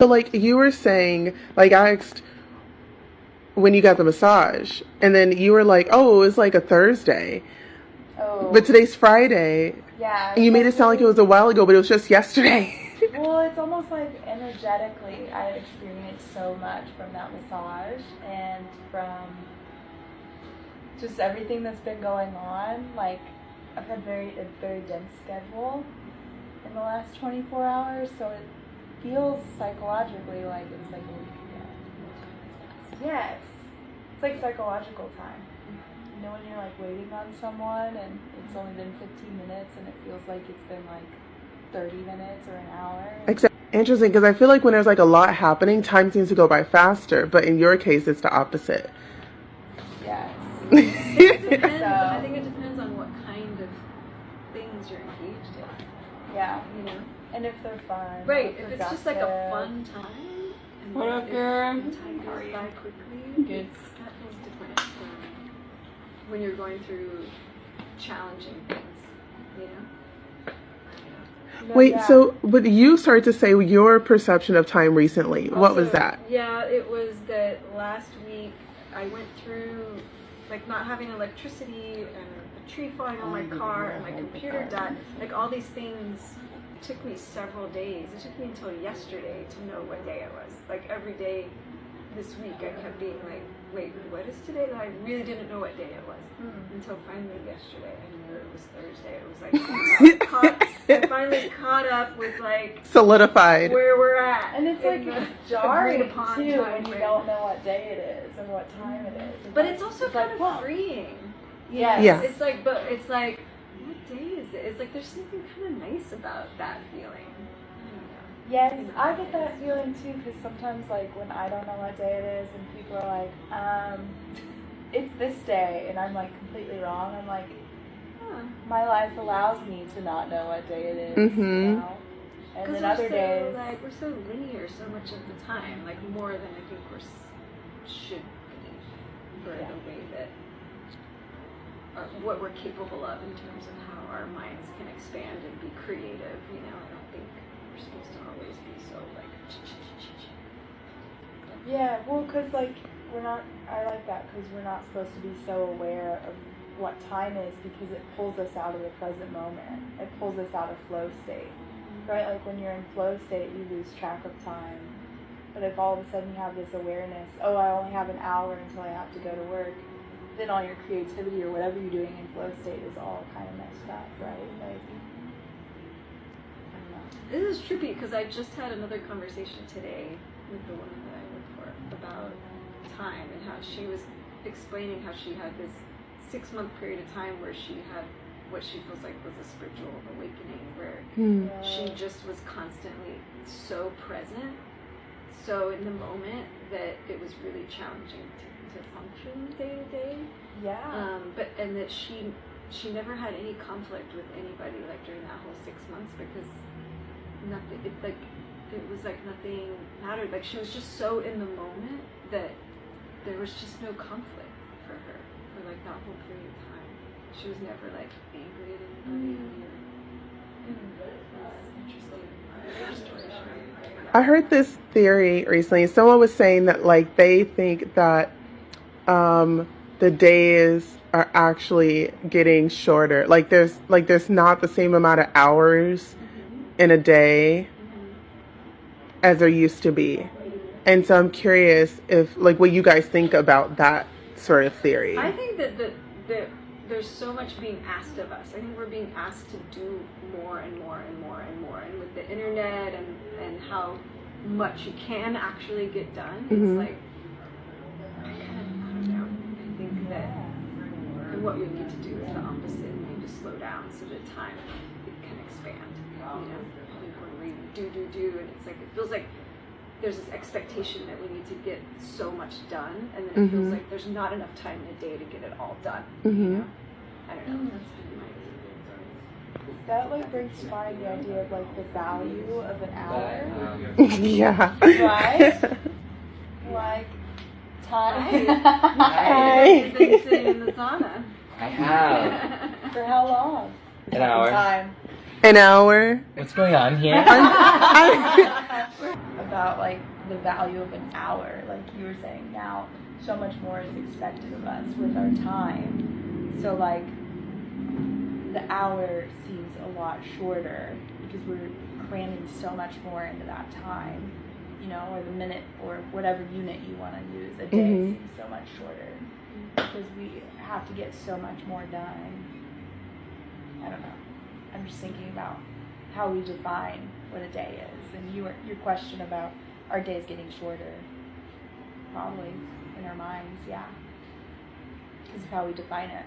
So, like, you were saying, like, I asked when you got the massage, and then you were like, oh, it was like a Thursday. Oh. But today's Friday. Yeah. And you made it sound like it was a while ago, but it was just yesterday. Well, it's almost like energetically I experienced so much from that massage and from just everything that's been going on. Like, I've had a very dense schedule in the last 24 hours, so it feels psychologically like it was like a week ago. Yes. It's like psychological time. You know when you're like waiting on someone and it's only been 15 minutes and it feels like it's been like 30 minutes or an hour? Interesting, because I feel like when there's like a lot happening, time seems to go by faster, but in your case, it's the opposite. Yes. It depends. I think it depends on what kind of things you're engaged in. Yeah. You know? And if they're fun. Right. If it's just like a fun time. And What up, girl? The time goes by quickly. Good. That feels different from when you're going through challenging things. You know? No, Wait, yeah. so, but you started to say your perception of time recently. What was that? Yeah, it was that last week I went through like not having electricity and a tree falling on my car and my computer died. Like all these things took me several days. It took me until yesterday to know what day it was. Like every day this week I kept being like, wait, what is today? That I really didn't know what day it was. Until finally yesterday I knew it was Thursday. It was like I finally caught up with like Solidified. where we're at. And it's like in the jarring agreed upon too time when you frame. don't know what day it is and what time it is. And But like- it's also it's kind like, of wow. freeing. Yes. Yeah. It's like, but it's like, what day is it? It's like there's something kind of nice about that feeling. Yes, I get that feeling too because sometimes like when I don't know what day it is and people are like, it's this day and I'm like completely wrong. I'm like, my life allows me to not know what day it is. Mhm. You know? And then other days, like we're so linear so much of the time, like more than I think should be for Yeah. the way that what we're capable of in terms of how our minds can expand and be creative. You know, I don't think we're supposed to always be so like. yeah, well, because like I like that because we're not supposed to be so aware of what time is because it pulls us out of the present moment. It pulls us out of flow state, right? Like when you're in flow state, you lose track of time. But if all of a sudden you have this awareness, oh, I only have an hour until I have to go to work, then all your creativity or whatever you're doing in flow state is all kind of messed up, right? Like, I don't know. This is trippy because I just had another conversation today with the woman that I work for about time and how she was explaining how she had this 6-month period of time where she had what she feels like was a spiritual awakening where she just was constantly so present, so in the moment that it was really challenging to function day to day. Yeah. And that she never had any conflict with anybody like during that whole 6 months because nothing it was like nothing mattered. Like she was just so in the moment that there was just no conflict for her for like that whole period of time. She was never like angry at anybody. Interesting. I heard this theory recently. Someone was saying that like they think that the days are actually getting shorter. Like there's not the same amount of hours in a day as there used to be. And so I'm curious if like what you guys think about that sort of theory. I think that there's so much being asked of us. I think we're being asked to do more and more and more and more. And with the internet and how much you can actually get done, it's like, I don't know. I think that what we need to do is the opposite. We need to slow down so that time can expand. You know, I think when we do, and it's like, it feels like there's this expectation that we need to get so much done, and then it feels like there's not enough time in a day to get it all done. You know? I don't know. That's kind of my experience. That like brings to mind the idea of like the value of an hour. Yeah. Right? Like time. Hi. You've been sitting in the sauna. I have. For how long? An hour. Time. An hour. What's going on here? I'm about like the value of an hour, like you were saying. Now, so much more is expected of us with our time. So like the hour seems a lot shorter because we're cramming so much more into that time, you know, or the minute or whatever unit you want to use. A day seems so much shorter because we have to get so much more done. I don't know. I'm just thinking about how we define what a day is, and your question about our days getting shorter, probably in our minds, yeah, because of how we define it.